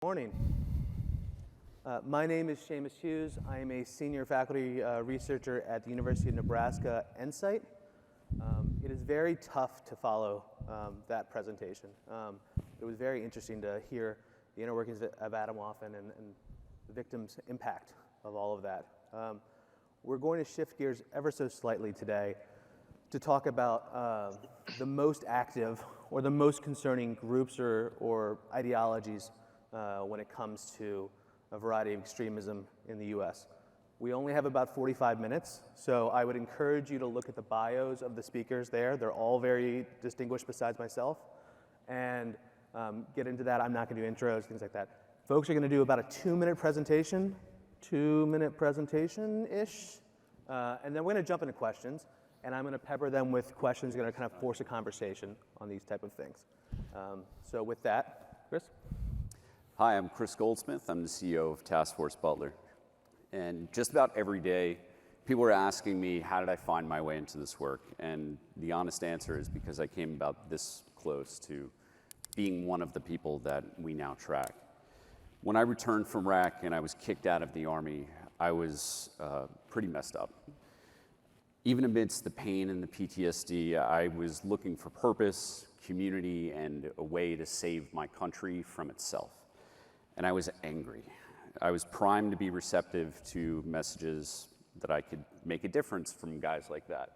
Morning. My name is Seamus Hughes. I am a senior faculty researcher at the University of Nebraska NCITE. It is very tough to follow that presentation. It was very interesting to hear the inner workings of Adamhoffen and the victim's impact of all of that. We're going to shift gears ever so slightly today to talk about the most active or the most concerning groups or ideologies when it comes to a variety of extremism in the US. We only have about 45 minutes, so I would encourage you to look at the bios of the speakers there. They're all very distinguished besides myself, and get into that. I'm not going to do intros, things like that. Folks are going to do about a 2-minute presentation, 2-minute presentation-ish, and then we're going to jump into questions, and I'm going to pepper them with questions that are going to kind of force a conversation on these type of things. So with that, Chris? Hi, I'm Chris Goldsmith. I'm the CEO of Task Force Butler. And just about every day, people are asking me, how did I find my way into this work? And the honest answer is because I came about this close to being one of the people that we now track. When I returned from Iraq and I was kicked out of the Army, I was pretty messed up. Even amidst the pain and the PTSD, I was looking for purpose, community, and a way to save my country from itself. And I was angry. I was primed to be receptive to messages that I could make a difference from guys like that.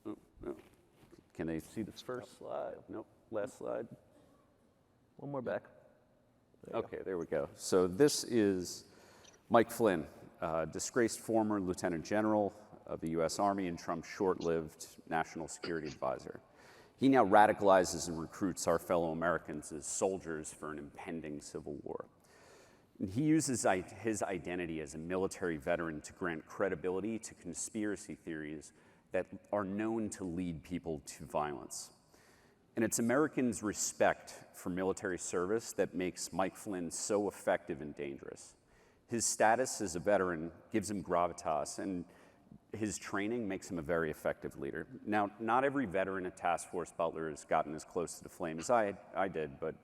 Oh, no. Can they see this first slide? Nope, last slide. One more back. There we go. So this is Mike Flynn, disgraced former Lieutenant General of the US Army and Trump's short-lived national security advisor. He now radicalizes and recruits our fellow Americans as soldiers for an impending civil war. And he uses his identity as a military veteran to grant credibility to conspiracy theories that are known to lead people to violence. And it's Americans' respect for military service that makes Mike Flynn so effective and dangerous. His status as a veteran gives him gravitas, and his training makes him a very effective leader. Now, not every veteran at Task Force Butler has gotten as close to the flame as I did, but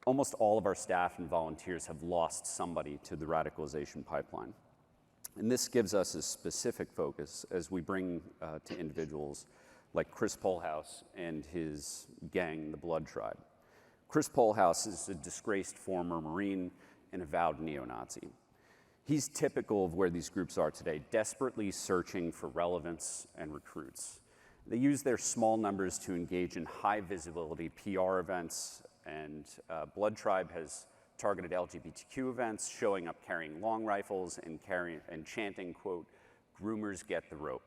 almost all of our staff and volunteers have lost somebody to the radicalization pipeline. And this gives us a specific focus as we bring to individuals like Chris Polhouse and his gang, the Blood Tribe. Chris Polhouse is a disgraced former Marine and avowed neo-Nazi. He's typical of where these groups are today, desperately searching for relevance and recruits. They use their small numbers to engage in high visibility PR events, and Blood Tribe has targeted LGBTQ events, showing up carrying long rifles and chanting, quote, "Groomers get the rope."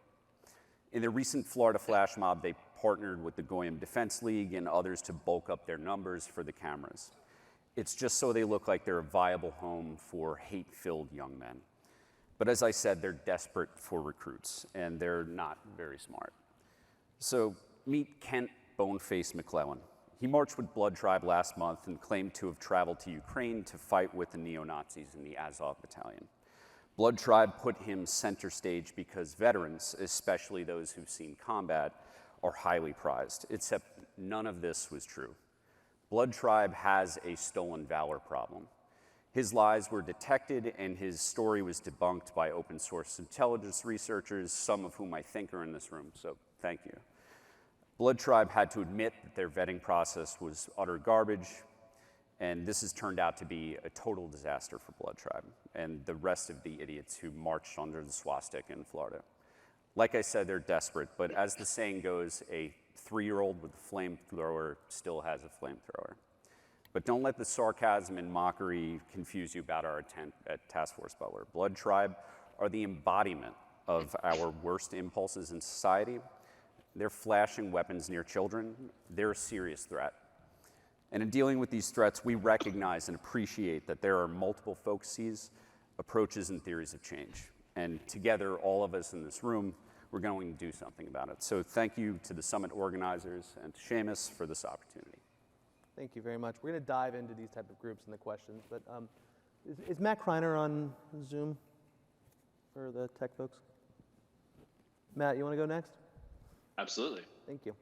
In their recent Florida flash mob, they partnered with the Goyim Defense League and others to bulk up their numbers for the cameras. It's just so they look like they're a viable home for hate-filled young men. But as I said, they're desperate for recruits, and they're not very smart. So meet Kent Boneface McClellan. He marched with Blood Tribe last month and claimed to have traveled to Ukraine to fight with the neo-Nazis in the Azov Battalion. Blood Tribe put him center stage because veterans, especially those who've seen combat, are highly prized, except none of this was true. Blood Tribe has a stolen valor problem. His lies were detected and his story was debunked by open source intelligence researchers, some of whom I think are in this room, so thank you. Blood Tribe had to admit that their vetting process was utter garbage, and this has turned out to be a total disaster for Blood Tribe and the rest of the idiots who marched under the swastika in Florida. Like I said, they're desperate, but as the saying goes, a 3-year-old with a flamethrower still has a flamethrower. But don't let the sarcasm and mockery confuse you about our intent at Task Force Butler. Blood Tribe are the embodiment of our worst impulses in society. They're flashing weapons near children. They're a serious threat. And in dealing with these threats, we recognize and appreciate that there are multiple focuses, approaches, and theories of change. And together, all of us in this room, we're going to do something about it. So thank you to the summit organizers and to Seamus for this opportunity. Thank you very much. We're going to dive into these type of groups and the questions, but is Matt Kriner on Zoom for the tech folks? Matt, you want to go next? Absolutely. Thank you.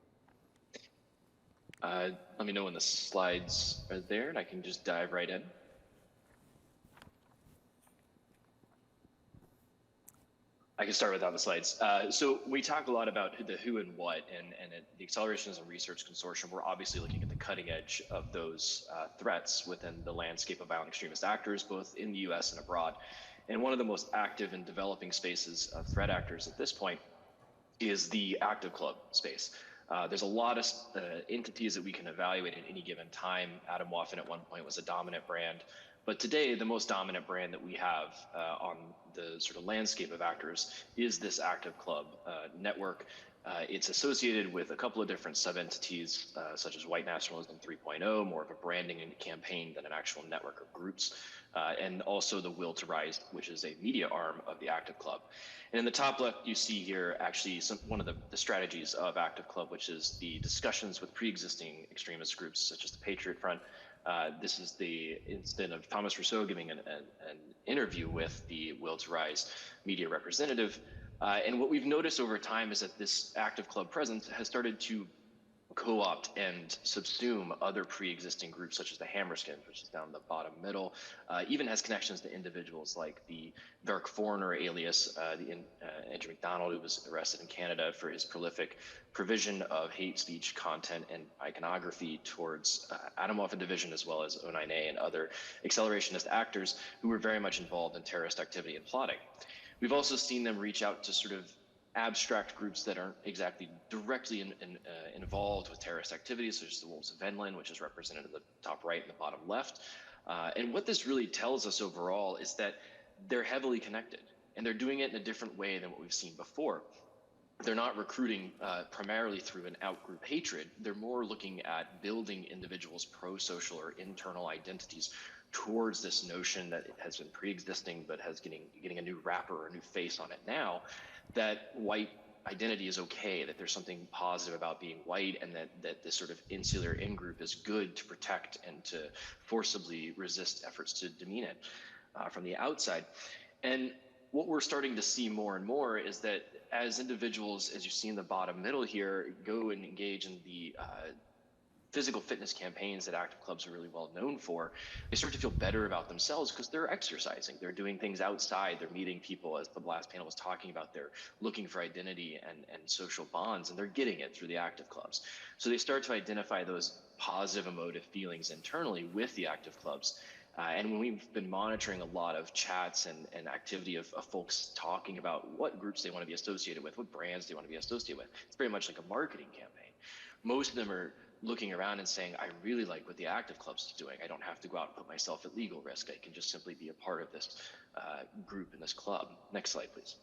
Let me know when the slides are there, and I can just dive right in. I can start without the slides. So we talk a lot about the who and what, and at the Accelerationism Research Consortium, we're obviously looking at the cutting edge of those threats within the landscape of violent extremist actors, both in the US and abroad. And one of the most active and developing spaces of threat actors at this point is the active club space. There's a lot of entities that we can evaluate at any given time. Adam Waffen at one point was a dominant brand. But today, the most dominant brand that we have on the sort of landscape of actors is this active club network. It's associated with a couple of different sub-entities, such as White Nationalism 3.0, more of a branding and campaign than an actual network of groups, and also the Will to Rise, which is a media arm of the active club. And in the top left, you see here actually one of the strategies of active club, which is the discussions with pre-existing extremist groups, such as the Patriot Front. This is the incident of Thomas Rousseau giving an interview with the Will to Rise media representative. And what we've noticed over time is that this active club presence has started to co-opt and subsume other pre-existing groups, such as the Hammerskins, which is down the bottom middle, even has connections to individuals like the Dark Foreigner alias, Andrew McDonald, who was arrested in Canada for his prolific provision of hate speech content and iconography towards Adam Waffen Division, as well as O9A and other accelerationist actors who were very much involved in terrorist activity and plotting. We've also seen them reach out to sort of abstract groups that aren't exactly directly involved with terrorist activities, such as the Wolves of Venland, which is represented in the top right and the bottom left. And what this really tells us overall is that they're heavily connected, and they're doing it in a different way than what we've seen before. They're not recruiting primarily through an out-group hatred. They're more looking at building individuals' pro-social or internal identities towards this notion that it has been pre-existing but has getting a new wrapper or a new face on it now, that white identity is okay, that there's something positive about being white, and that this sort of insular in-group is good to protect and to forcibly resist efforts to demean it from the outside. And what we're starting to see more and more is that as individuals, as you see in the bottom middle here, go and engage in the physical fitness campaigns that active clubs are really well known for, they start to feel better about themselves because they're exercising, they're doing things outside, they're meeting people, as the last panel was talking about, they're looking for identity and social bonds, and they're getting it through the active clubs. So they start to identify those positive emotive feelings internally with the active clubs. And when we've been monitoring a lot of chats and activity of folks talking about what groups they want to be associated with, what brands they want to be associated with, it's very much like a marketing campaign. Most of them are looking around and saying, I really like what the active clubs is doing. I don't have to go out and put myself at legal risk. I can just simply be a part of this group in this club. Next slide, please.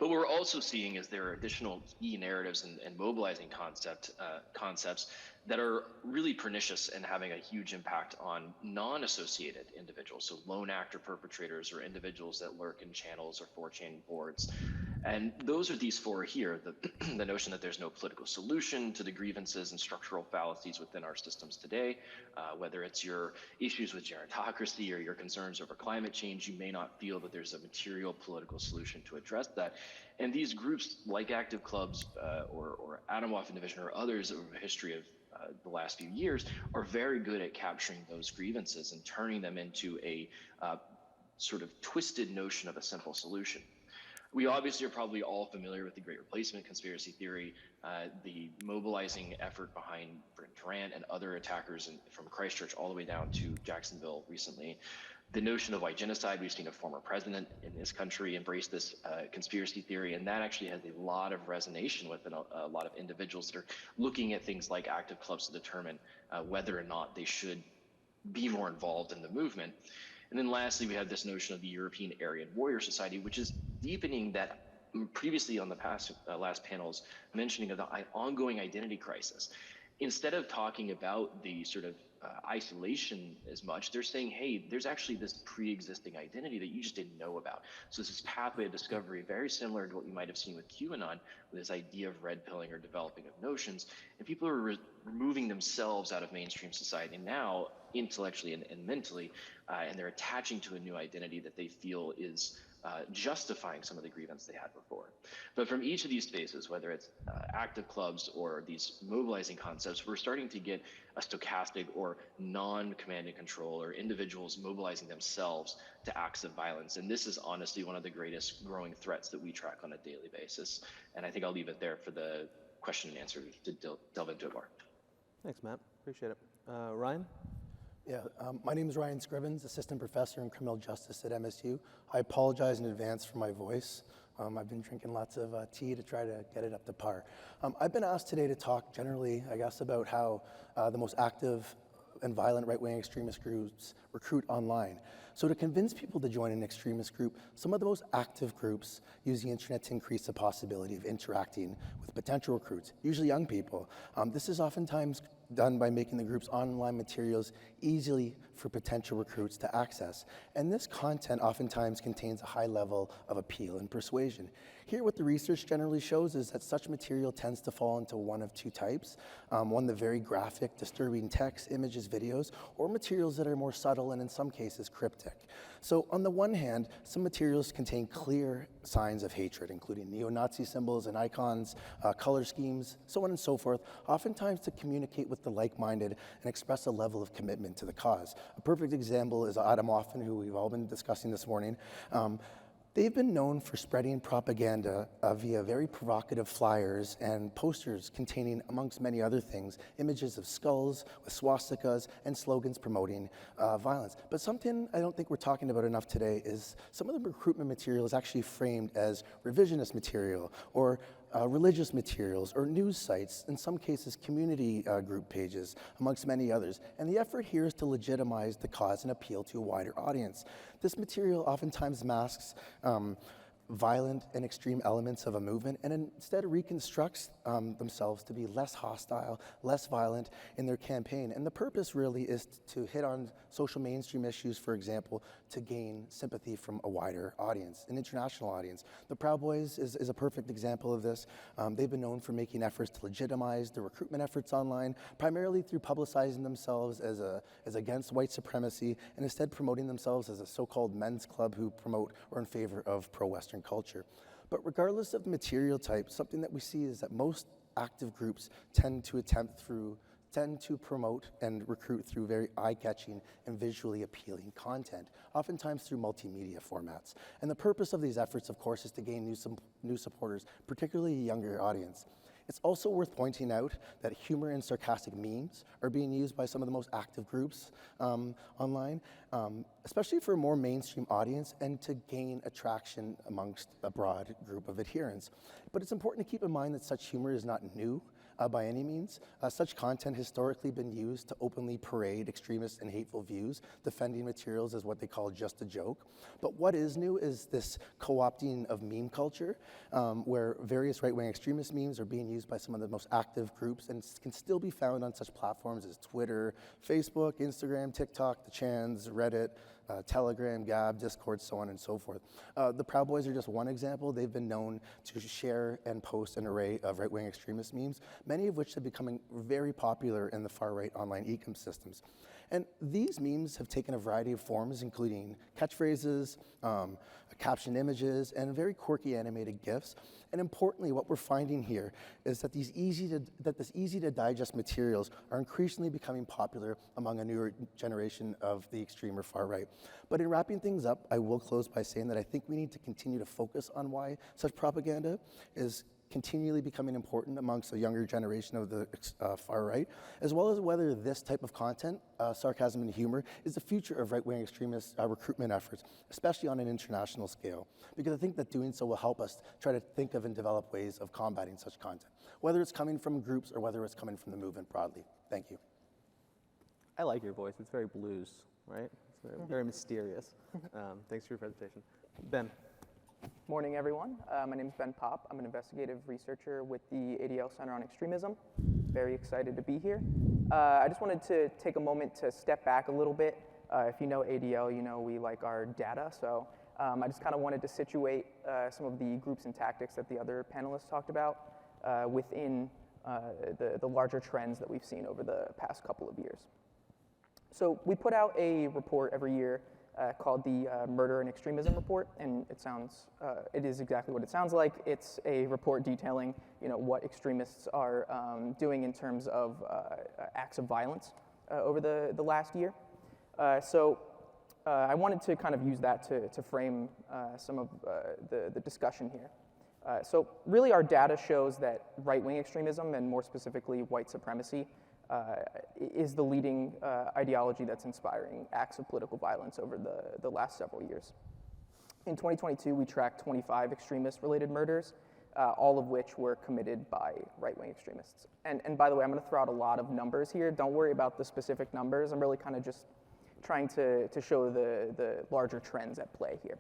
But what we're also seeing is there are additional key narratives and mobilizing concepts that are really pernicious and having a huge impact on non-associated individuals, so lone actor perpetrators or individuals that lurk in channels or 4chan boards. And those are these four here, the notion that there's no political solution to the grievances and structural fallacies within our systems today, whether it's your issues with gerontocracy or your concerns over climate change, you may not feel that there's a material political solution to address that. And these groups, like active clubs or Adam Waffen Division or others over the history of the last few years, are very good at capturing those grievances and turning them into a sort of twisted notion of a simple solution. We obviously are probably all familiar with the Great Replacement conspiracy theory, the mobilizing effort behind Brent Durant and other attackers from Christchurch all the way down to Jacksonville recently. The notion of white genocide, we've seen a former president in this country embrace this conspiracy theory, and that actually has a lot of resonation within a lot of individuals that are looking at things like active clubs to determine whether or not they should be more involved in the movement. And then lastly, we have this notion of the European Aryan Warrior Society, which is deepening that previously on the last panels mentioning of the ongoing identity crisis. Instead of talking about the sort of isolation as much, they're saying, hey, there's actually this pre-existing identity that you just didn't know about. So this is pathway of discovery, very similar to what you might have seen with QAnon, with this idea of red pilling or developing of notions. And people are removing themselves out of mainstream society now, intellectually and mentally, and they're attaching to a new identity that they feel is justifying some of the grievance they had before. But from each of these spaces, whether it's active clubs or these mobilizing concepts, we're starting to get a stochastic or non-command and control, or individuals mobilizing themselves to acts of violence. And this is honestly one of the greatest growing threats that we track on a daily basis. And I think I'll leave it there for the question and answer to delve into it more. Thanks, Matt. Appreciate it. Ryan? Yeah, my name is Ryan Scrivens, assistant professor in criminal justice at MSU. I apologize in advance for my voice. I've been drinking lots of tea to try to get it up to par. I've been asked today to talk generally, I guess, about how the most active and violent right-wing extremist groups recruit online. So to convince people to join an extremist group, some of the most active groups use the internet to increase the possibility of interacting with potential recruits, usually young people. This is oftentimes done by making the group's online materials easily for potential recruits to access. And this content oftentimes contains a high level of appeal and persuasion. Here, what the research generally shows is that such material tends to fall into one of two types. One, the very graphic, disturbing text, images, videos, or materials that are more subtle and in some cases cryptic. So on the one hand, some materials contain clear signs of hatred, including neo-Nazi symbols and icons, color schemes, so on and so forth, oftentimes to communicate with the like-minded and express a level of commitment to the cause. A perfect example is Adam Offen, who we've all been discussing this morning. They've been known for spreading propaganda via very provocative flyers and posters containing, amongst many other things, images of skulls with swastikas and slogans promoting violence. But something I don't think we're talking about enough today is some of the recruitment material is actually framed as revisionist material or religious materials or news sites, in some cases community group pages, amongst many others. And the effort here is to legitimize the cause and appeal to a wider audience. This material oftentimes masks violent and extreme elements of a movement and instead reconstructs themselves to be less hostile, less violent in their campaign. And the purpose really is to hit on social mainstream issues, for example, to gain sympathy from a wider audience, an international audience. The Proud Boys is a perfect example of this. They've been known for making efforts to legitimize their recruitment efforts online, primarily through publicizing themselves as against white supremacy and instead promoting themselves as a so-called men's club who promote or in favor of pro-Western culture. But regardless of the material type, something that we see is that most active groups tend to promote and recruit through very eye-catching and visually appealing content, oftentimes through multimedia formats. And the purpose of these efforts, of course, is to gain new supporters, particularly a younger audience. It's also worth pointing out that humor and sarcastic memes are being used by some of the most active groups online, especially for a more mainstream audience and to gain attraction amongst a broad group of adherents. But it's important to keep in mind that such humor is not new by any means. Such content has historically been used to openly parade extremist and hateful views, defending materials as what they call just a joke. But what is new is this co-opting of meme culture, where various right-wing extremist memes are being used by some of the most active groups and can still be found on such platforms as Twitter, Facebook, Instagram, TikTok, the Chans, Reddit, Telegram, Gab, Discord, so on and so forth. The Proud Boys are just one example. They've been known to share and post an array of right-wing extremist memes, many of which are becoming very popular in the far-right online ecosystems. And these memes have taken a variety of forms, including catchphrases, captioned images, and very quirky animated GIFs. And importantly, what we're finding here is that these easy to digest materials are increasingly becoming popular among a newer generation of the extreme or far right. But in wrapping things up, I will close by saying that I think we need to continue to focus on why such propaganda is continually becoming important amongst a younger generation of the far right, as well as whether this type of content, sarcasm and humor, is the future of right-wing extremist recruitment efforts, especially on an international scale. Because I think that doing so will help us try to think of and develop ways of combating such content, whether it's coming from groups or whether it's coming from the movement broadly. Thank you. I like your voice. It's very blues, right? It's very, very mysterious. Thanks for your presentation. Ben. Morning, everyone. My name is Ben Popp. I'm an investigative researcher with the ADL Center on Extremism. Very excited to be here. I just wanted to take a moment to step back a little bit. If you know ADL, you know we like our data. So I just kind of wanted to situate some of the groups and tactics that the other panelists talked about within the larger trends that we've seen over the past couple of years. So we put out a report every year called the Murder and Extremism Report, and it is exactly what it sounds like. It's a report detailing, what extremists are doing in terms of acts of violence over the last year. So I wanted to kind of use that to frame some of the discussion here. So really our data shows that right-wing extremism, and more specifically white supremacy, is the leading ideology that's inspiring acts of political violence over the last several years. In 2022, we tracked 25 extremist-related murders, all of which were committed by right-wing extremists. And by the way, I'm going to throw out a lot of numbers here. Don't worry about the specific numbers. I'm really kind of just trying to show the larger trends at play here.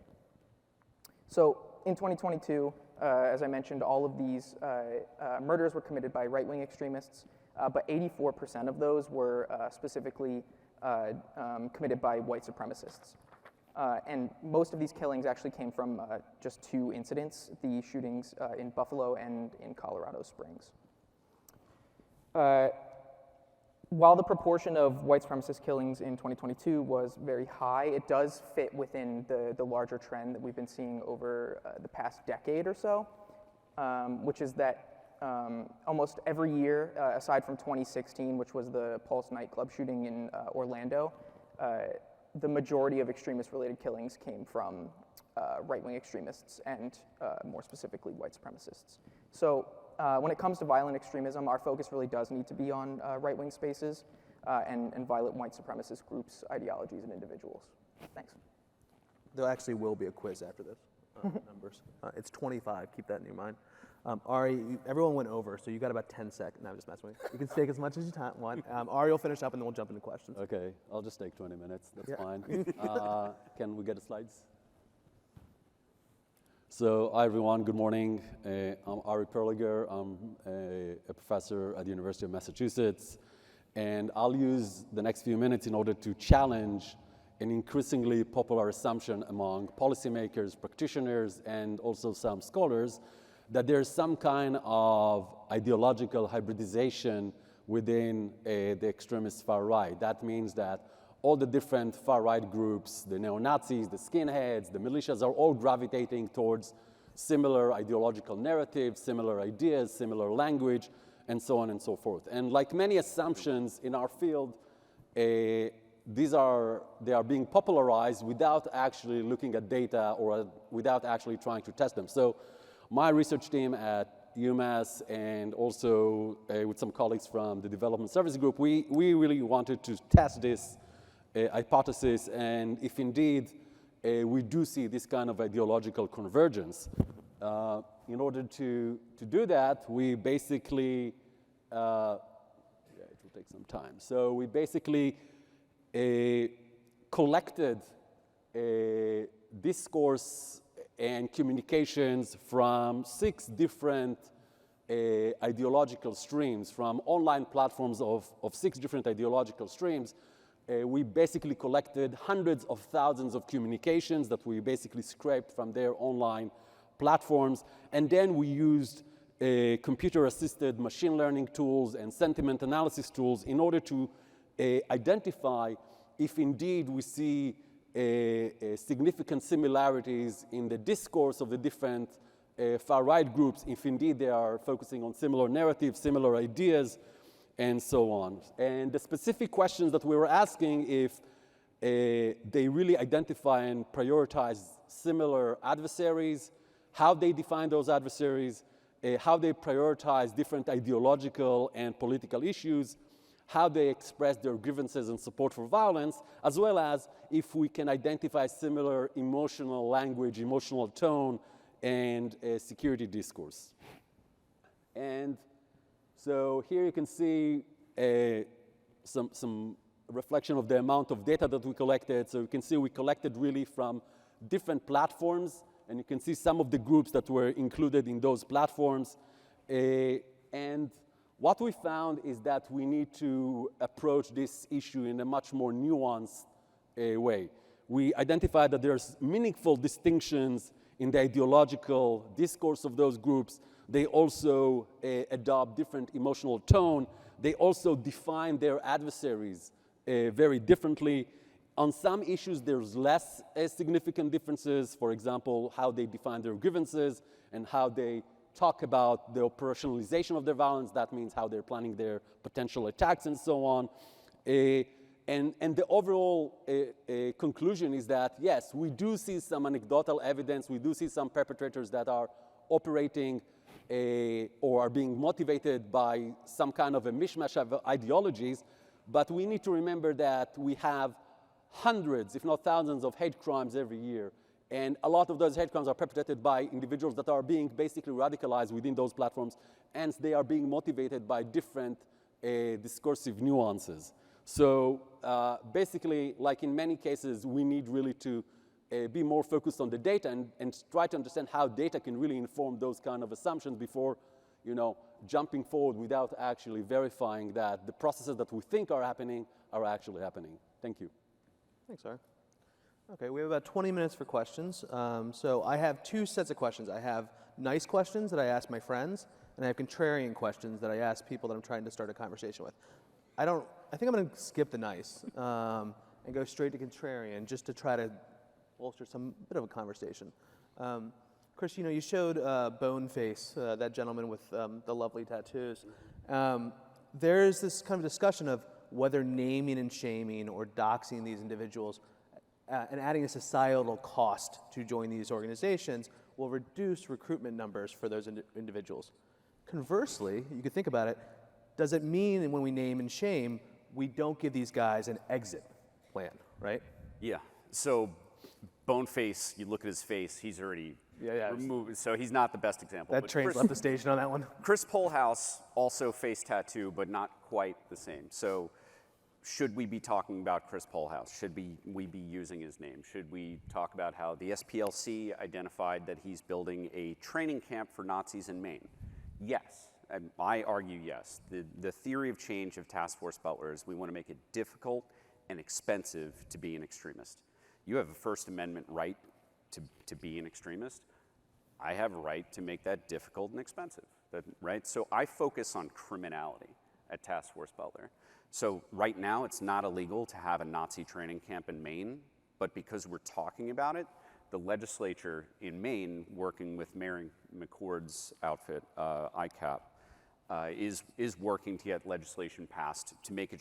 So in 2022, as I mentioned, all of these murders were committed by right-wing extremists, but 84% of those were specifically committed by white supremacists. And most of these killings actually came from just 2 incidents, the shootings in Buffalo and in Colorado Springs. While the proportion of white supremacist killings in 2022 was very high, it does fit within the larger trend that we've been seeing over the past decade or so, which is that almost every year, aside from 2016, which was the Pulse nightclub shooting in Orlando, the majority of extremist-related killings came from right-wing extremists and more specifically white supremacists. So when it comes to violent extremism, our focus really does need to be on right-wing spaces and violent white supremacist groups, ideologies, and individuals. Thanks. There actually will be a quiz after this, numbers. It's 25, keep that in your mind. Arie, everyone went over, so you got about 10 seconds. No, I'm just messing with you. You can take as much as you want. Arie will finish up and then we'll jump into questions. Okay, I'll just take 20 minutes, that's fine. Can we get the slides? So, hi everyone, good morning. I'm Arie Perliger. I'm a professor at the University of Massachusetts. And I'll use the next few minutes in order to challenge an increasingly popular assumption among policymakers, practitioners, and also some scholars that there's some kind of ideological hybridization within the extremist far right. That means that all the different far-right groups, the neo-Nazis, the skinheads, the militias, are all gravitating towards similar ideological narratives, similar ideas, similar language, and so on and so forth. And like many assumptions in our field, they are being popularized without actually looking at data or without actually trying to test them. So my research team at UMass and also with some colleagues from the Development Services Group, we really wanted to test this hypothesis, and if indeed we do see this kind of ideological convergence. In order to do that, we basically, it will take some time. So we basically collected discourse and communications from 6 different ideological streams, from online platforms of 6 different ideological streams. We basically collected hundreds of thousands of communications that we basically scraped from their online platforms, and then we used computer-assisted machine learning tools and sentiment analysis tools in order to identify if indeed we see significant similarities in the discourse of the different far-right groups, if indeed they are focusing on similar narratives, similar ideas, and so on. And the specific questions that we were asking, if they really identify and prioritize similar adversaries, how they define those adversaries, how they prioritize different ideological and political issues, how they express their grievances and support for violence, as well as if we can identify similar emotional language, emotional tone, and security discourse. And so here you can see some reflection of the amount of data that we collected. So you can see we collected really from different platforms, and you can see some of the groups that were included in those platforms. And what we found is that we need to approach this issue in a much more nuanced way. We identified that there's meaningful distinctions in the ideological discourse of those groups. They also adopt different emotional tone. They also define their adversaries very differently. On some issues, there's less significant differences. For example, how they define their grievances and how they talk about the operationalization of their violence. That means how they're planning their potential attacks and so on. And the overall conclusion is that, yes, we do see some anecdotal evidence. We do see some perpetrators that are operating or are being motivated by some kind of a mishmash of ideologies. But we need to remember that we have hundreds, if not thousands, of hate crimes every year. And a lot of those hate crimes are perpetrated by individuals that are being basically radicalized within those platforms, and they are being motivated by different discursive nuances. So basically, like in many cases, we need really to be more focused on the data and try to understand how data can really inform those kind of assumptions before, jumping forward without actually verifying that the processes that we think are happening are actually happening. Thank you. Thanks, Arie. Okay, we have about 20 minutes for questions. So I have two sets of questions. I have nice questions that I ask my friends, and I have contrarian questions that I ask people that I'm trying to start a conversation with. I think I'm going to skip the nice and go straight to contrarian just to try to bolster some bit of a conversation. Chris, you showed Boneface, that gentleman with the lovely tattoos. There's this kind of discussion of whether naming and shaming or doxing these individuals and adding a societal cost to join these organizations will reduce recruitment numbers for those individuals. Conversely, you could think about it, does it mean when we name and shame, we don't give these guys an exit plan, right? Yeah. So Boneface, you look at his face, he's already removed, so he's not the best example. That train's left the station on that one. Chris Polhouse, also face tattoo, but not quite the same. So should we be talking about Chris Polhouse? Should we be using his name? Should we talk about how the SPLC identified that he's building a training camp for Nazis in Maine? Yes. I argue yes. The theory of change of Task Force Butler is we want to make it difficult and expensive to be an extremist. You have a First Amendment right to be an extremist. I have a right to make that difficult and expensive, right? So I focus on criminality at Task Force Butler. So right now, it's not illegal to have a Nazi training camp in Maine, but because we're talking about it, the legislature in Maine, working with Mayor McCord's outfit, ICAP, is working to get legislation passed to make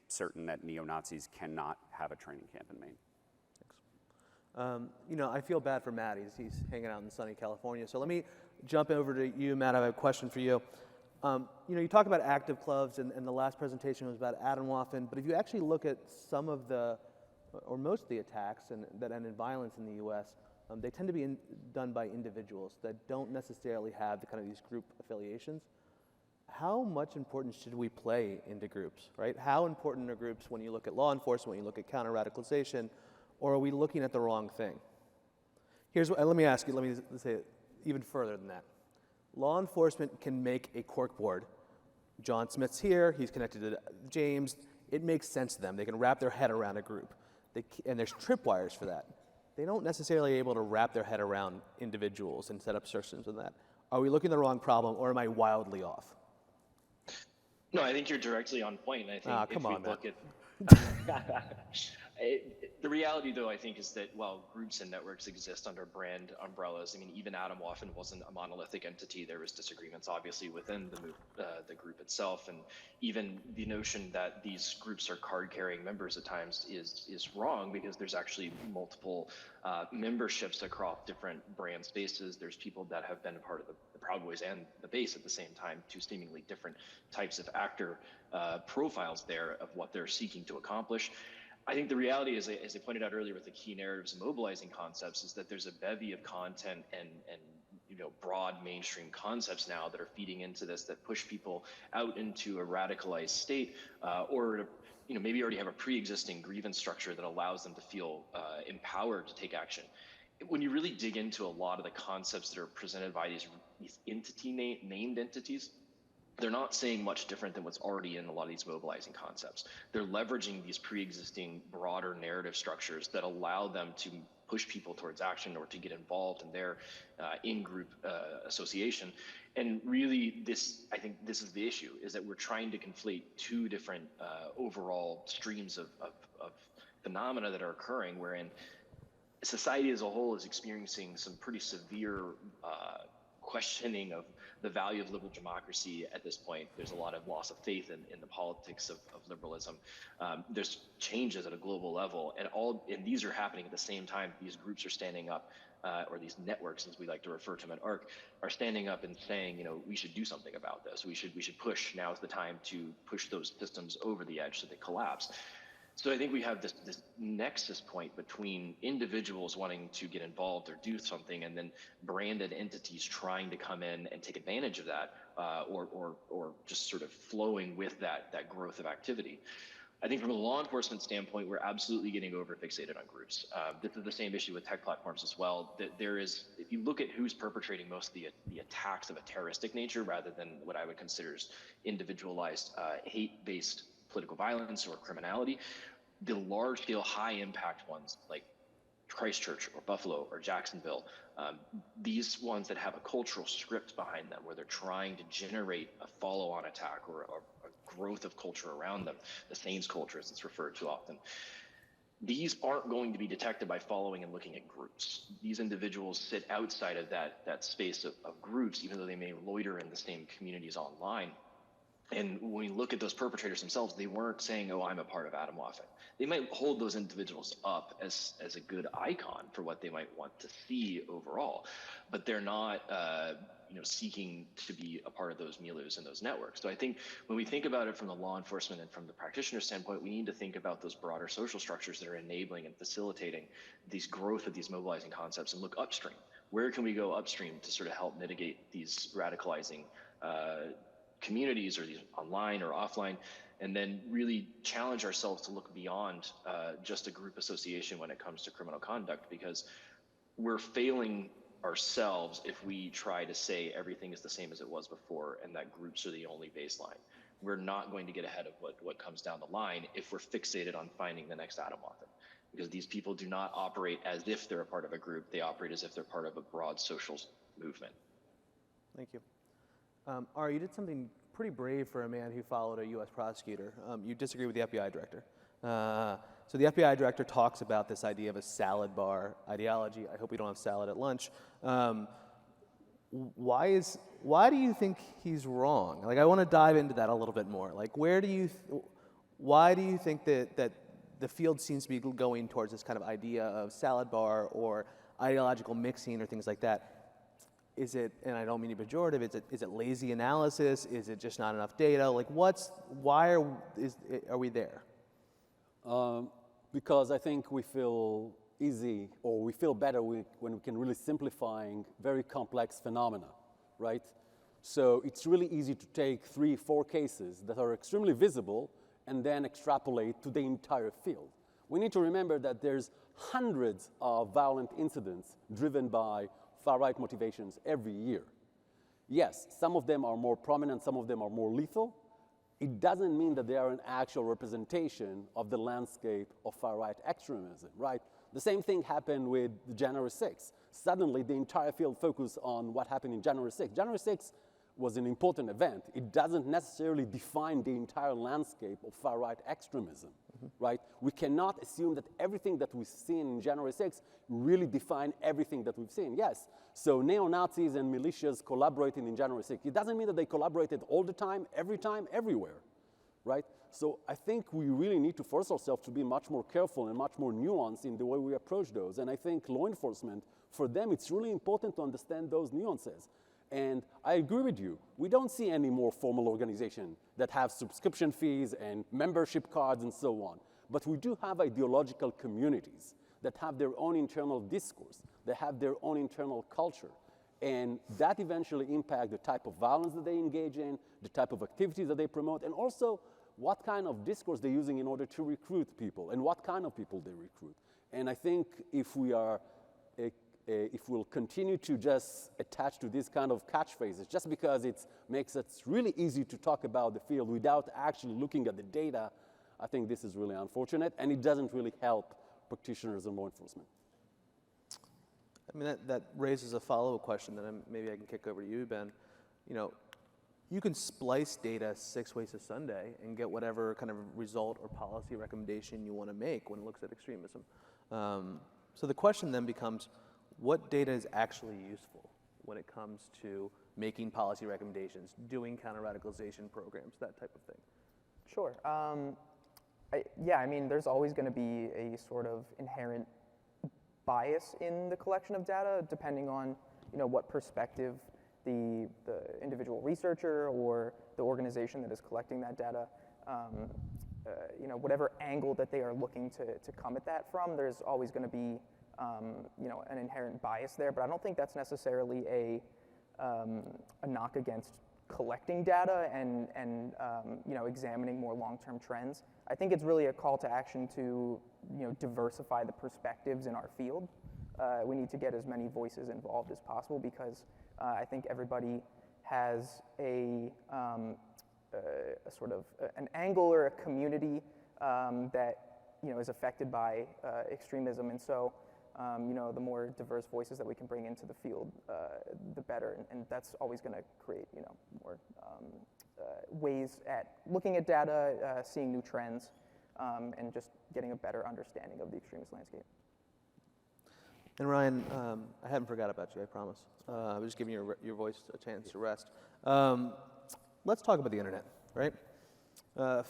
certain that neo-Nazis cannot have a training camp in Maine. Thanks. I feel bad for Matt. He's hanging out in sunny California. So let me jump over to you, Matt. I have a question for you. You talk about active clubs, and the last presentation was about Adenwaffen, but if you actually look at some of or most of the attacks that end in violence in the U.S., they tend to be done by individuals that don't necessarily have these group affiliations. How much importance should we play into groups, right? How important are groups when you look at law enforcement, when you look at counter-radicalization, or are we looking at the wrong thing? Let me ask you, let me say it even further than that. Law enforcement can make a corkboard. John Smith's here, he's connected to James. It makes sense to them. They can wrap their head around a group. And there's tripwires for that. They don't necessarily able to wrap their head around individuals and set up systems with that. Are we looking at the wrong problem, or am I wildly off? No, I think you're directly on point. I think come on, look at the reality, though, I think, is that while groups and networks exist under brand umbrellas, I mean, even Adenwaffen wasn't a monolithic entity. There was disagreements, obviously, within the group itself, and even the notion that these groups are card-carrying members at times is wrong, because there's actually multiple memberships across different brand spaces. There's people that have been a part of the Proud Boys and the base at the same time, two seemingly different types of actor profiles there of what they're seeking to accomplish. I think the reality is, as I pointed out earlier with the key narratives and mobilizing concepts, is that there's a bevy of content and broad mainstream concepts now that are feeding into this, that push people out into a radicalized state, or maybe already have a pre-existing grievance structure that allows them to feel empowered to take action. When you really dig into a lot of the concepts that are presented by these named entities, they're not saying much different than what's already in a lot of these mobilizing concepts. They're leveraging these pre-existing broader narrative structures that allow them to push people towards action or to get involved in their in-group association. And really, I think this is the issue, is that we're trying to conflate two different overall streams of phenomena that are occurring wherein society as a whole is experiencing some pretty severe questioning of the value of liberal democracy at this point. There's a lot of loss of faith in the politics of liberalism. There's changes at a global level, and these are happening at the same time. These groups are standing up, or these networks, as we like to refer to them at ARC, are standing up and saying, we should do something about this. We should push. Now is the time to push those systems over the edge so they collapse. So I think we have this nexus point between individuals wanting to get involved or do something, and then branded entities trying to come in and take advantage of that, or just sort of flowing with that growth of activity. I think from a law enforcement standpoint, we're absolutely getting over fixated on groups. This is the same issue with tech platforms as well. That there is, if you look at who's perpetrating most of the attacks of a terroristic nature, rather than what I would consider as individualized hate-based political violence or criminality, the large-scale, high-impact ones like Christchurch or Buffalo or Jacksonville, these ones that have a cultural script behind them, where they're trying to generate a follow-on attack or a growth of culture around them, the Saints culture as it's referred to often. These aren't going to be detected by following and looking at groups. These individuals sit outside of that space of groups, even though they may loiter in the same communities online. And when we look at those perpetrators themselves, they weren't saying, oh, I'm a part of Adam Waffen. They might hold those individuals up as a good icon for what they might want to see overall, but they're not seeking to be a part of those milieus and those networks. So I think when we think about it from the law enforcement and from the practitioner standpoint, we need to think about those broader social structures that are enabling and facilitating these growth of these mobilizing concepts, and look upstream. Where can we go upstream to sort of help mitigate these radicalizing communities, or these online or offline, and then really challenge ourselves to look beyond just a group association when it comes to criminal conduct, because we're failing ourselves if we try to say everything is the same as it was before and that groups are the only baseline. We're not going to get ahead of what comes down the line if we're fixated on finding the next Adam Waffen, because these people do not operate as if they're a part of a group. They operate as if they're part of a broad social movement. Thank you. Arie, you did something pretty brave for a man who followed a U.S. prosecutor. You disagree with the FBI director. So the FBI director talks about this idea of a salad bar ideology. I hope we don't have salad at lunch. Why do you think he's wrong? Like, I want to dive into that a little bit more. Like, why do you think that the field seems to be going towards this kind of idea of salad bar or ideological mixing or things like that? Is it, and I don't mean to be pejorative, is it lazy analysis? Is it just not enough data? Like, why are we there? Because I think we feel easy, or we feel better when we can really simplifying very complex phenomena, right? So it's really easy to take 3-4 cases that are extremely visible and then extrapolate to the entire field. We need to remember that there's hundreds of violent incidents driven by far-right motivations every year. Yes, some of them are more prominent, some of them are more lethal. It doesn't mean that they are an actual representation of the landscape of far-right extremism, right? The same thing happened with January 6th. Suddenly, the entire field focused on what happened in January 6th. January 6th was an important event. It doesn't necessarily define the entire landscape of far-right extremism, right? We cannot assume that everything that we've seen in January 6th really define everything that we've seen. Yes, so neo-Nazis and militias collaborating in January 6th. It doesn't mean that they collaborated all the time, everywhere, right? So I think we really need to force ourselves to be much more careful and much more nuanced in the way we approach those. And I think law enforcement, for them, it's really important to understand those nuances. And I agree with you. We don't see any more formal organizations that have subscription fees and membership cards and so on. But we do have ideological communities that have their own internal discourse, that have their own internal culture. And that eventually impacts the type of violence that they engage in, the type of activities that they promote, and also what kind of discourse they're using in order to recruit people and what kind of people they recruit. And I think if we'll continue to just attach to this kind of catchphrases, just because it makes it really easy to talk about the field without actually looking at the data, I think this is really unfortunate, and it doesn't really help practitioners and law enforcement. I mean, that raises a follow-up question that maybe I can kick over to you, Ben. You know, you can splice data 6 ways to Sunday and get whatever kind of result or policy recommendation you want to make when it looks at extremism. So the question then becomes, what data is actually useful when it comes to making policy recommendations, doing counter-radicalization programs, that type of thing? Sure. Yeah, I mean, there's always going to be a sort of inherent bias in the collection of data, depending on, you know, what perspective the individual researcher or the organization that is collecting that data, you know, whatever angle that they are looking to come at that from, there's always going to be, you know, an inherent bias there. But I don't think that's necessarily a knock against collecting data and you know, examining more long-term trends. I think it's really a call to action to, you know, diversify the perspectives in our field. We need to get as many voices involved as possible because I think everybody has a sort of an angle or a community that, you know, is affected by extremism, and so you know, the more diverse voices that we can bring into the field, the better, and that's always going to create, you know, more ways at looking at data, seeing new trends, and just getting a better understanding of the extremist landscape. And Ryan, I haven't forgot about you, I promise. I was just giving your voice a chance to rest. Let's talk about the internet, right?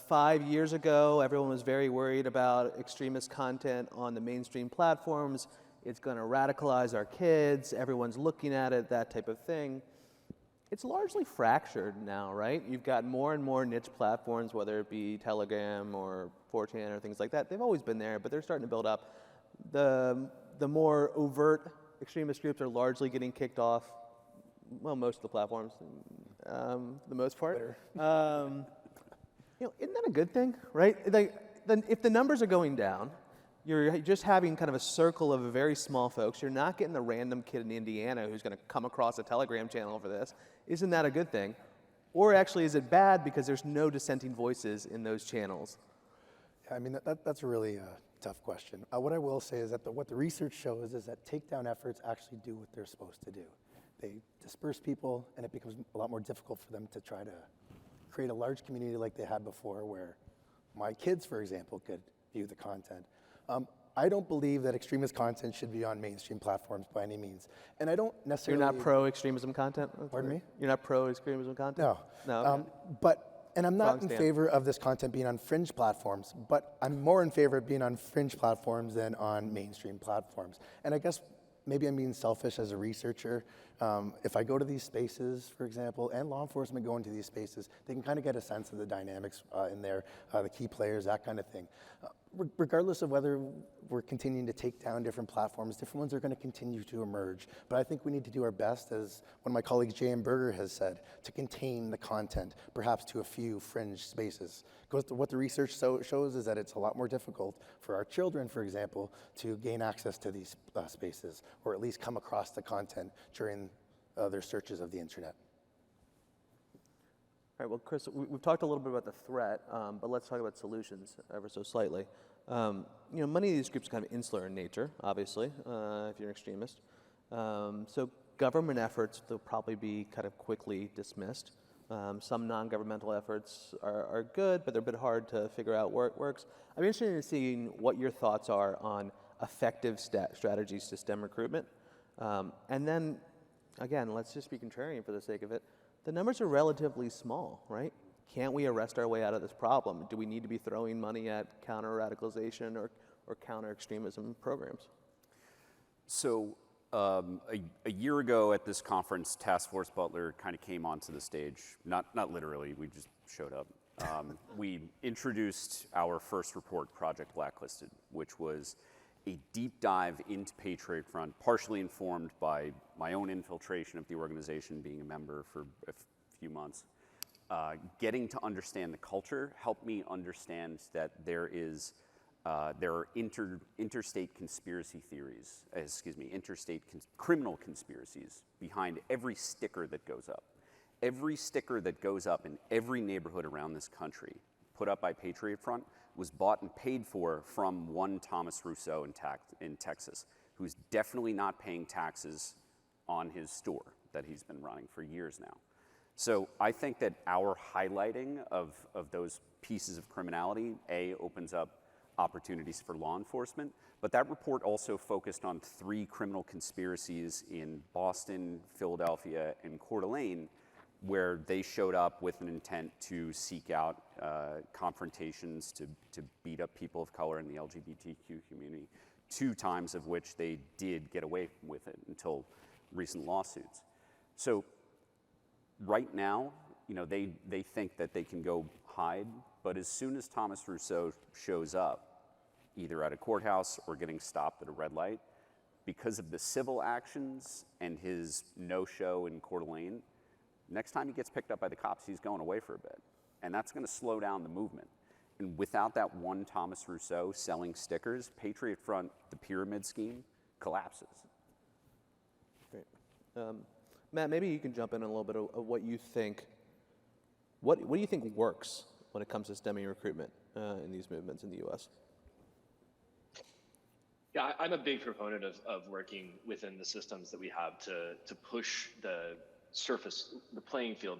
5 years ago, everyone was very worried about extremist content on the mainstream platforms. It's going to radicalize our kids. Everyone's looking at it, that type of thing. It's largely fractured now, right? You've got more and more niche platforms, whether it be Telegram or 4chan or things like that. They've always been there, but they're starting to build up. The more overt extremist groups are largely getting kicked off, well, most of the platforms, the most part. You know, isn't that a good thing, right? If the numbers are going down, you're just having kind of a circle of very small folks. You're not getting the random kid in Indiana who's going to come across a Telegram channel for this. Isn't that a good thing? Or actually, is it bad because there's no dissenting voices in those channels? Yeah, I mean, that's a really tough question. What I will say is that what the research shows is that takedown efforts actually do what they're supposed to do. They disperse people, and it becomes a lot more difficult for them to try to create a large community like they had before, where my kids, for example, could view the content. I don't believe that extremist content should be on mainstream platforms by any means. And I don't necessarily... You're not pro-extremism content? Pardon me? You're not pro-extremism content? No. No, okay. And I'm not in favor of this content being on fringe platforms, but I'm more in favor of being on fringe platforms than on mainstream platforms. And I guess maybe I'm being selfish as a researcher. If I go to these spaces, for example, and law enforcement go into these spaces, they can kind of get a sense of the dynamics in there, the key players, that kind of thing. Regardless of whether we're continuing to take down different platforms, different ones are going to continue to emerge. But I think we need to do our best, as one of my colleagues, J.M. Berger, has said, to contain the content, perhaps to a few fringe spaces. Because what the research shows is that it's a lot more difficult for our children, for example, to gain access to these spaces, or at least come across the content during their searches of the internet. All right, well, Chris, we've talked a little bit about the threat, but let's talk about solutions ever so slightly. You know, many of these groups are kind of insular in nature, obviously, if you're an extremist. So government efforts, they'll probably be kind of quickly dismissed. Some non-governmental efforts are good, but they're a bit hard to figure out where it works. I'm interested in seeing what your thoughts are on effective strategies to stem recruitment. And then, again, let's just be contrarian for the sake of it. The numbers are relatively small, right? Can't we arrest our way out of this problem? Do we need to be throwing money at counter-radicalization or counter-extremism programs? So a year ago at this conference, Task Force Butler kind of came onto the stage. Not literally, we just showed up. We introduced our first report, Project Blacklisted, which was a deep dive into Patriot Front, partially informed by my own infiltration of the organization, being a member for a few months. Getting to understand the culture helped me understand that there are interstate conspiracy theories, criminal conspiracies behind every sticker that goes up. Every sticker that goes up in every neighborhood around this country, put up by Patriot Front, was bought and paid for from one Thomas Rousseau in Texas, who's definitely not paying taxes on his store that he's been running for years now. So I think that our highlighting of those pieces of criminality, opens up opportunities for law enforcement, but that report also focused on 3 criminal conspiracies in Boston, Philadelphia, and Coeur d'Alene, where they showed up with an intent to seek out confrontations, to beat up people of color in the LGBTQ community, 2 times of which they did get away with it until recent lawsuits. So right now, they think that they can go hide, but as soon as Thomas Rousseau shows up, either at a courthouse or getting stopped at a red light, because of the civil actions and his no-show in Coeur d'Alene, next time he gets picked up by the cops, he's going away for a bit. And that's going to slow down the movement. And without that one Thomas Rousseau selling stickers, Patriot Front, the pyramid scheme, collapses. Great. Matt, maybe you can jump in a little bit of what you think. What do you think works when it comes to stemming recruitment in these movements in the U.S.? Yeah, I'm a big proponent of working within the systems that we have to push the surface playing field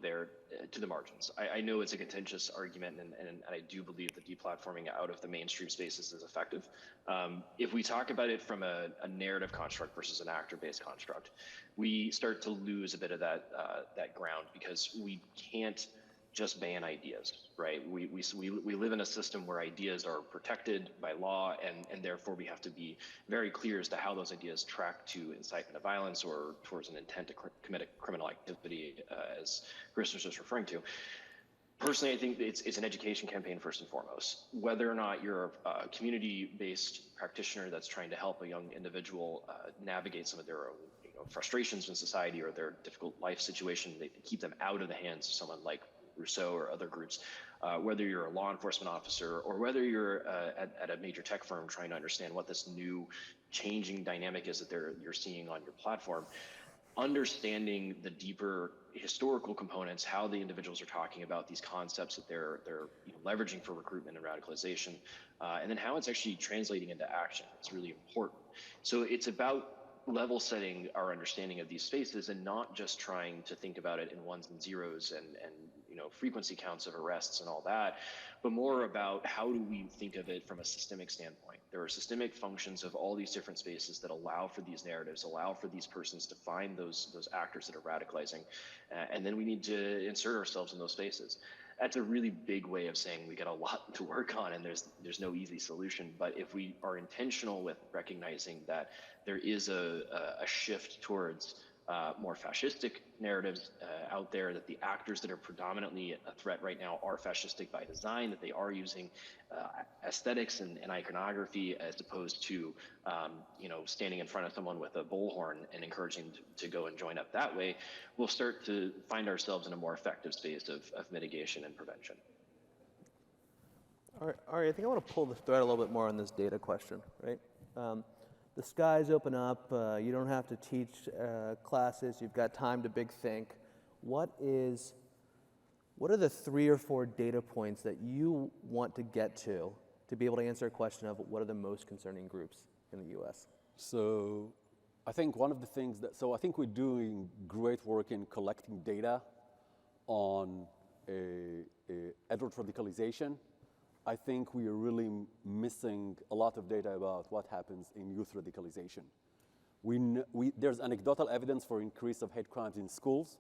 there to the margins. I know it's a contentious argument, and I do believe that deplatforming out of the mainstream spaces is effective. If we talk about it from a narrative construct versus an actor-based construct, we start to lose a bit of that ground, because we can't just ban ideas, right? We live in a system where ideas are protected by law, and therefore we have to be very clear as to how those ideas track to incitement of violence or towards an intent to commit a criminal activity, as Chris was just referring to. Personally, I think it's an education campaign first and foremost. Whether or not you're a community-based practitioner that's trying to help a young individual navigate some of their own frustrations in society or their difficult life situation, they keep them out of the hands of someone like Rousseau or other groups, whether you're a law enforcement officer or whether you're at a major tech firm trying to understand what this new changing dynamic is that you're seeing on your platform, understanding the deeper historical components, how the individuals are talking about these concepts that they're leveraging for recruitment and radicalization, and then how it's actually translating into action. It's really important. So it's about level setting our understanding of these spaces and not just trying to think about it in ones and zeros and frequency counts of arrests and all that, but more about how do we think of it from a systemic standpoint. There are systemic functions of all these different spaces that allow for these narratives, allow for these persons to find those actors that are radicalizing, and then we need to insert ourselves in those spaces. That's a really big way of saying we got a lot to work on, and there's no easy solution. But if we are intentional with recognizing that there is a shift towards more fascistic narratives out there, that the actors that are predominantly a threat right now are fascistic by design, that they are using aesthetics and iconography as opposed to standing in front of someone with a bullhorn and encouraging to go and join up that way, we'll start to find ourselves in a more effective space of mitigation and prevention. All right, Arie, I think I want to pull the thread a little bit more on this data question, right? The skies open up, you don't have to teach classes, you've got time to big think. What are the 3 or 4 data points that you want to get to be able to answer a question of what are the most concerning groups in the U.S.? So I think one of the things I think we're doing great work in collecting data on adult radicalization. I think we are really missing a lot of data about what happens in youth radicalization. There's anecdotal evidence for increase of hate crimes in schools,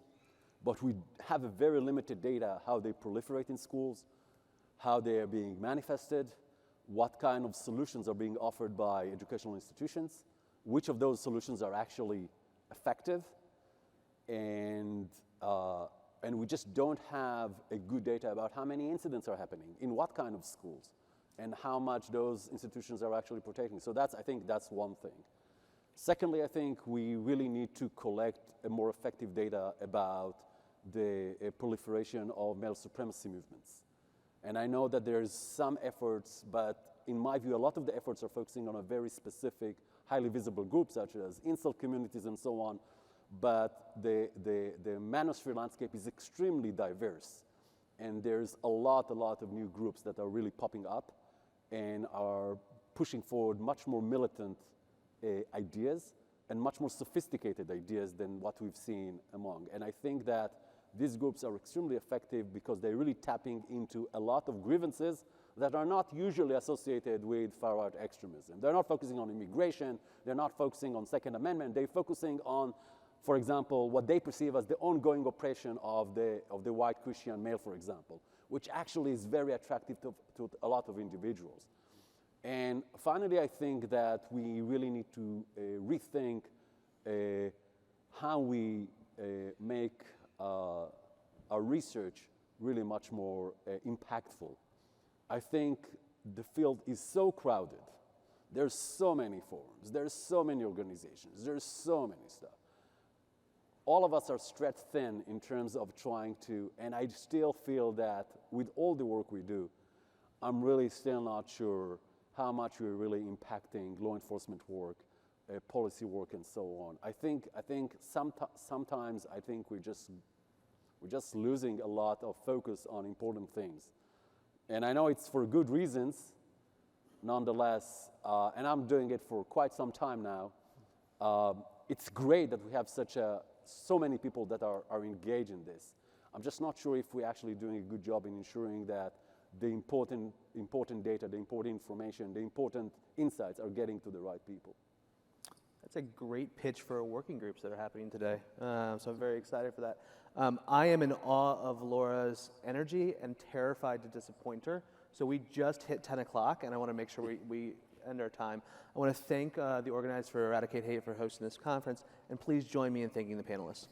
but we have a very limited data how they proliferate in schools, how they are being manifested, what kind of solutions are being offered by educational institutions, which of those solutions are actually effective, and we just don't have a good data about how many incidents are happening, in what kind of schools, and how much those institutions are actually protecting. So I think that's one thing. Secondly, I think we really need to collect a more effective data about the proliferation of male supremacy movements. And I know that there's some efforts, but in my view, a lot of the efforts are focusing on a very specific, highly visible group, such as incel communities and so on. But the manosphere landscape is extremely diverse, and there's a lot of new groups that are really popping up and are pushing forward much more militant ideas and much more sophisticated ideas than what we've seen among. And I think that these groups are extremely effective because they're really tapping into a lot of grievances that are not usually associated with far-right extremism. They're not focusing on immigration, they're not focusing on Second Amendment, they're focusing on, for example, what they perceive as the ongoing oppression of the white Christian male, for example, which actually is very attractive to a lot of individuals. And finally, I think that we really need to rethink how we make our research really much more impactful. I think the field is so crowded. There's so many forums, there's so many organizations, there's so many stuff. All of us are stretched thin in terms of trying to, and I still feel that with all the work we do, I'm really still not sure how much we're really impacting law enforcement work, policy work, and so on. I think sometimes I think we're just losing a lot of focus on important things. And I know it's for good reasons, nonetheless, and I'm doing it for quite some time now. It's great that we have so many people that are engaged in this. I'm just not sure if we're actually doing a good job in ensuring that the important data, the important information, the important insights are getting to the right people. That's a great pitch for working groups that are happening today. So I'm very excited for that. I am in awe of Laura's energy and terrified to disappoint her. So we just hit 10 o'clock, and I want to make sure we end our time. I want to thank the organizers for Eradicate Hate for hosting this conference, and please join me in thanking the panelists.